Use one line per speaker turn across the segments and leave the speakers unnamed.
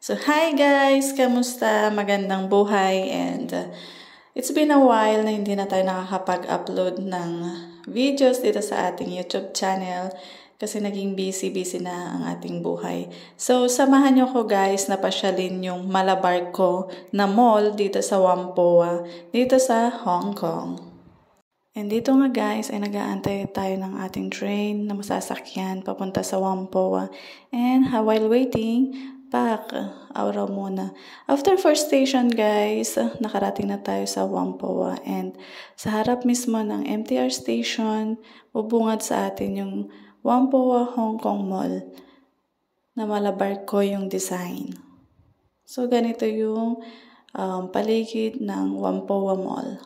So, hi guys! Kamusta? Magandang buhay and it's been a while na hindi na tayo nakakapag-upload ng videos dito sa ating YouTube channel kasi naging busy na ang ating buhay. So, samahan nyo ko guys na pasyalin yung Malabar ko na mall dito sa Whampoa, dito sa Hong Kong. And dito nga guys ay nag-aantay tayo ng ating train na masasakyan papunta sa Whampoa. And while waiting, araw muna. After first station guys, nakarating na tayo sa Whampoa. And sa harap mismo ng MTR station, bubungad sa atin yung Whampoa Hong Kong Mall na Malabar ko yung design. So ganito yung paligid ng Whampoa Mall.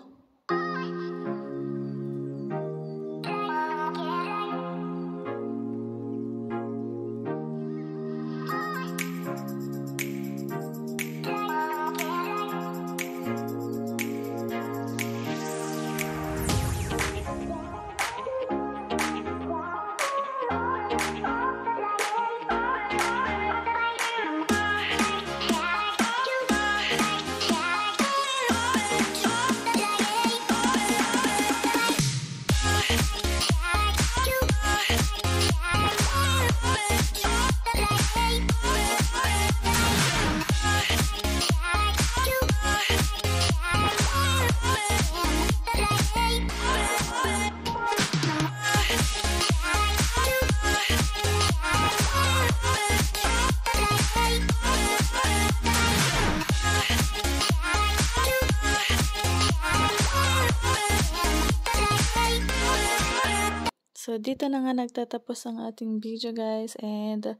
So, dito na nga nagtatapos ang ating video guys and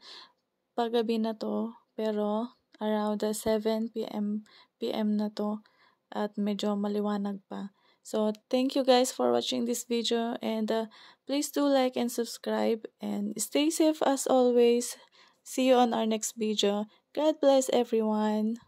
paggabi na to pero around 7 p.m. na to at medyo maliwanag pa. So, thank you guys for watching this video and please do like and subscribe and stay safe as always. See you on our next video. God bless everyone.